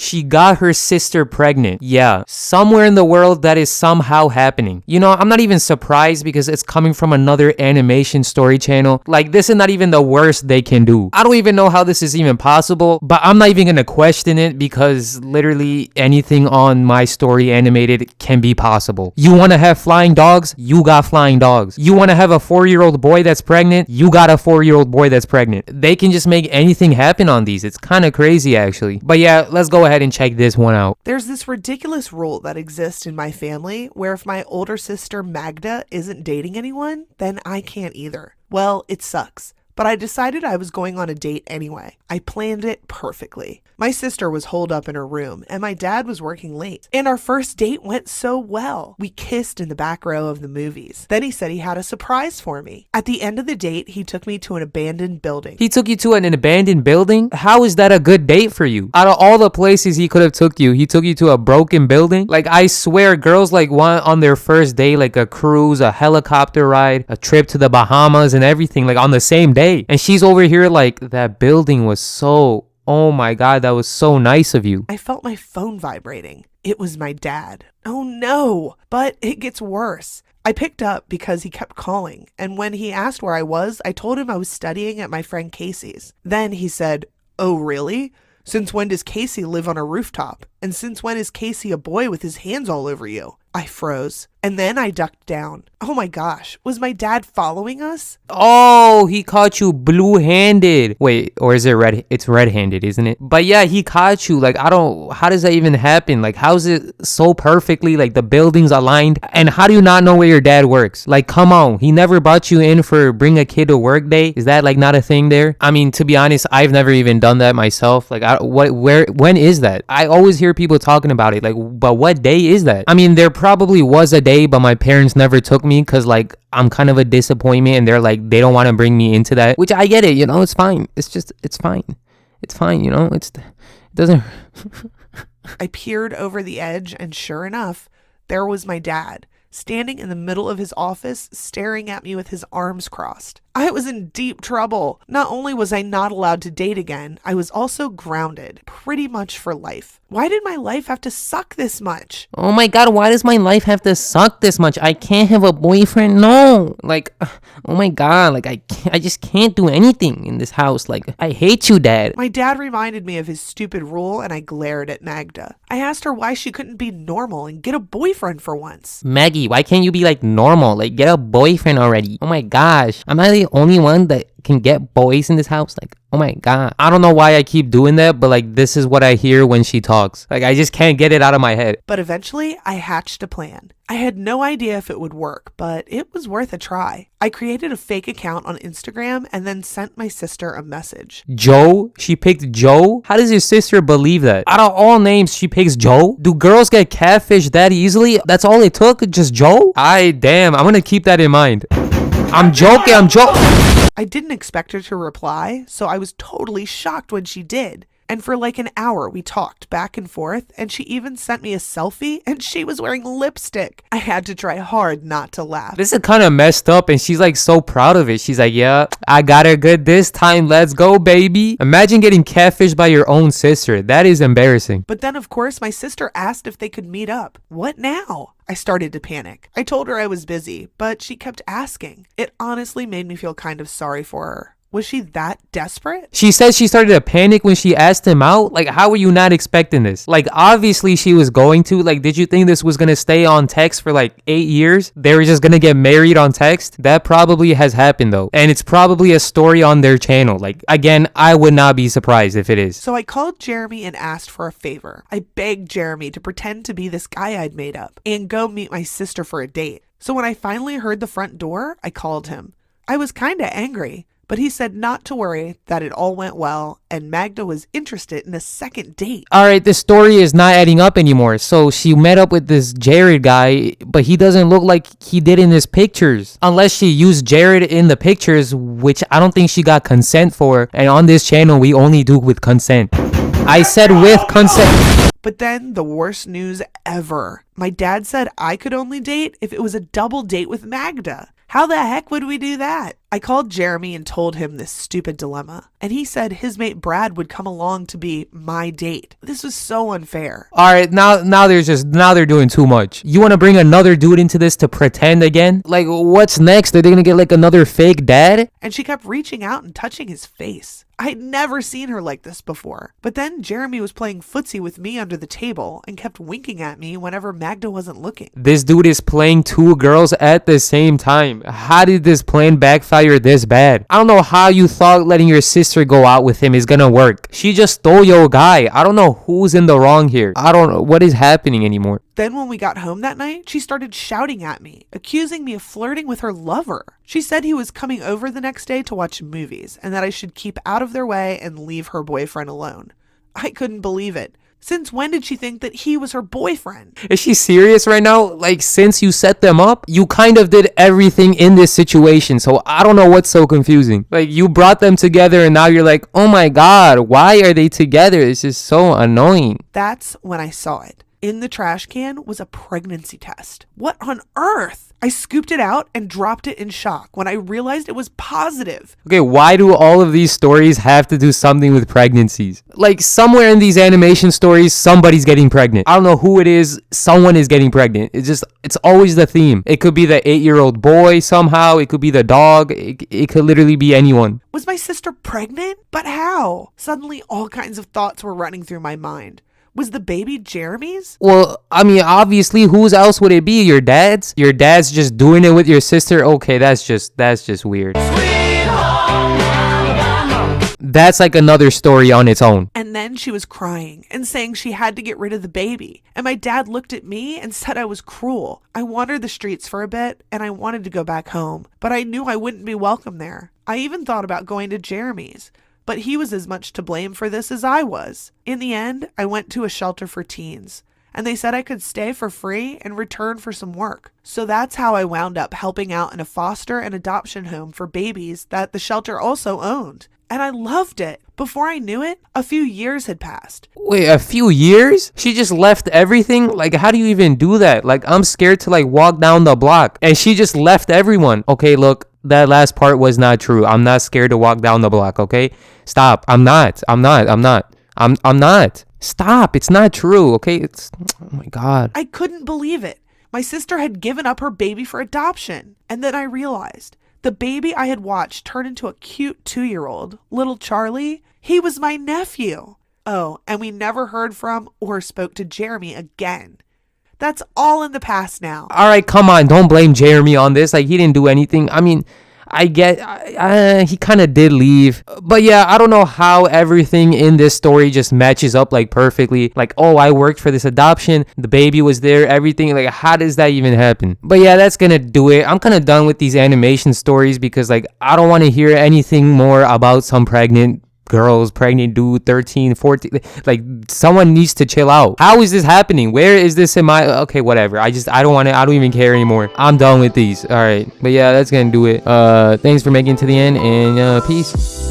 She got her sister pregnant. Yeah, somewhere in the world that is somehow happening. You know, I'm not even surprised because it's coming from another animation story channel. Like, this is not even the worst they can do. I don't even know how this is even possible, but I'm not even gonna question it because literally anything on My Story Animated can be possible. You wanna have flying dogs? You got flying dogs. You wanna have a 4-year-old boy that's pregnant? You got a 4-year-old boy that's pregnant. They can just make anything happen on these. It's kind of crazy, actually. But yeah, let's go ahead and check this one out. There's this ridiculous rule that exists in my family where if my older sister Magda isn't dating anyone, then I can't either. Well, it sucks. But I decided I was going on a date anyway. I planned it perfectly. My sister was holed up in her room, and my dad was working late. And our first date went so well. We kissed in the back row of the movies. Then he said he had a surprise for me. At the end of the date, he took me to an abandoned building. He took you to an abandoned building? How is that a good date for you? Out of all the places he could have took you, he took you to a broken building? Like, I swear, girls like want on their first day, like a cruise, a helicopter ride, a trip to the Bahamas and everything, like on the same day. And she's over here like, that building was so, oh my God, that was so nice of you. I felt my phone vibrating. It was my dad. Oh no, but it gets worse. I picked up because he kept calling, and when he asked where I was, I told him I was studying at my friend Casey's. Then he said, "Oh really? Since when does Casey live on a rooftop? And since when is Casey a boy with his hands all over you?" I froze, and then I ducked down. Oh my gosh, was my dad following us? Oh, he caught you blue-handed. Wait, or is it red? It's red-handed, isn't it? But yeah, he caught you. Like, how does that even happen? Like, how's it so perfectly, like, the buildings aligned? And how do you not know where your dad works? Like, come on, he never brought you in for bring a kid to work day? Is that, like, not a thing there? I mean, to be honest, I've never even done that myself. Like, when is that? I always hear people talking about it. Like, but what day is that? I mean, there probably was a day, but my parents never took me because, like, I'm kind of a disappointment, and they're like, they don't want to bring me into that, which I get it, you know. It's fine. It's fine, you know. It doesn't. I peered over the edge, and sure enough, there was my dad, standing in the middle of his office, staring at me with his arms crossed. I was in deep trouble. Not only was I not allowed to date again, I was also grounded, pretty much for life. Why did my life have to suck this much? Oh my God, why does my life have to suck this much? I can't have a boyfriend, no. Like, oh my God, like, I just can't do anything in this house. Like, I hate you, Dad. My dad reminded me of his stupid rule, and I glared at Magda. I asked her why she couldn't be normal and get a boyfriend for once. Maggie, why can't you be like normal? Like, get a boyfriend already. Oh my gosh, am I the only one that can get boys in this house? Like, oh my God. I don't know why I keep doing that, but like, this is what I hear when she talks. Like, I just can't get it out of my head. But eventually I hatched a plan. I had no idea if it would work, but it was worth a try. I created a fake account on Instagram and then sent my sister a message. Joe? She picked Joe? How does your sister believe that? Out of all names, she picks Joe? Do girls get catfished that easily? That's all it took? Just Joe? Damn, I'm gonna keep that in mind. I'm joking. I didn't expect her to reply, so I was totally shocked when she did. And for like an hour, we talked back and forth, and she even sent me a selfie, and she was wearing lipstick. I had to try hard not to laugh. This is kind of messed up, and she's like so proud of it. She's like, yeah, I got her good this time. Let's go, baby. Imagine getting catfished by your own sister. That is embarrassing. But then, of course, my sister asked if they could meet up. What now? I started to panic. I told her I was busy, but she kept asking. It honestly made me feel kind of sorry for her. Was she that desperate? She said she started to panic when she asked him out. Like, how were you not expecting this? Like, obviously she was going to. Like, did you think this was going to stay on text for like 8 years? They were just going to get married on text? That probably has happened though. And it's probably a story on their channel. Like, again, I would not be surprised if it is. So I called Jeremy and asked for a favor. I begged Jeremy to pretend to be this guy I'd made up and go meet my sister for a date. So when I finally heard the front door, I called him. I was kind of angry. But he said not to worry, that it all went well, and Magda was interested in a second date. Alright, this story is not adding up anymore. So she met up with this Jared guy, but he doesn't look like he did in his pictures. Unless she used Jared in the pictures, which I don't think she got consent for. And on this channel, we only do with consent. I said with consent. But then the worst news ever. My dad said I could only date if it was a double date with Magda. How the heck would we do that? I called Jeremy and told him this stupid dilemma, and he said his mate Brad would come along to be my date. This was so unfair. All right, now they're doing too much. You want to bring another dude into this to pretend again? Like, what's next? Are they gonna get like another fake dad? And she kept reaching out and touching his face. I'd never seen her like this before. But then Jeremy was playing footsie with me under the table and kept winking at me whenever Magda wasn't looking. This dude is playing two girls at the same time. How did this plan backfire this bad? I don't know how you thought letting your sister go out with him is gonna work. She just stole your guy. I don't know who's in the wrong here. I don't know what is happening anymore. Then when we got home that night, she started shouting at me, accusing me of flirting with her lover. She said he was coming over the next day to watch movies and that I should keep out of their way and leave her boyfriend alone. I couldn't believe it. Since when did she think that he was her boyfriend? Is she serious right now? Like, since you set them up, you kind of did everything in this situation. So I don't know what's so confusing. Like, you brought them together and now you're like, oh my God, why are they together? It's just so annoying. That's when I saw it. In the trash can was a pregnancy test. What on earth? I scooped it out and dropped it in shock when I realized it was positive. Okay, why do all of these stories have to do something with pregnancies? Like, somewhere in these animation stories, somebody's getting pregnant. I don't know who it is. Someone is getting pregnant. It's always the theme. It could be the 8-year-old boy somehow. It could be the dog. It could literally be anyone. Was my sister pregnant? But how? Suddenly, all kinds of thoughts were running through my mind. Was the baby Jeremy's? Well, I mean, obviously, whose else would it be? Your dad's? Your dad's just doing it with your sister? Okay, that's just weird. That's like another story on its own. And then she was crying and saying she had to get rid of the baby. And my dad looked at me and said I was cruel. I wandered the streets for a bit and I wanted to go back home, but I knew I wouldn't be welcome there. I even thought about going to Jeremy's, but he was as much to blame for this as I was. In the end, I went to a shelter for teens, and they said I could stay for free and return for some work. So that's how I wound up helping out in a foster and adoption home for babies that the shelter also owned. And I loved it. Before I knew it, a few years had passed. Wait, a few years? She just left everything? Like, how do you even do that? Like, I'm scared to like walk down the block, and she just left everyone. Okay, look, that last part was not true. I'm not scared to walk down the block, okay? Stop. I'm not. Stop. It's not true, okay? Oh my God. I couldn't believe it. My sister had given up her baby for adoption. And then I realized the baby I had watched turn into a cute 2-year-old, little Charlie. He was my nephew. Oh, and we never heard from or spoke to Jeremy again. That's all in the past now. All right, come on. Don't blame Jeremy on this. Like, he didn't do anything. I mean, I get he kind of did leave. But yeah, I don't know how everything in this story just matches up like perfectly. Like, oh, I worked for this adoption. The baby was there, everything. Like, how does that even happen? But yeah, that's going to do it. I'm kind of done with these animation stories because, like, I don't want to hear anything more about some pregnant dude, 13, 14. Like, someone needs to chill out. How is this happening? Where is this in my... Okay, whatever. I don't even care anymore. I'm done with these. All right. But yeah, that's gonna do it. Thanks for making it to the end, and peace.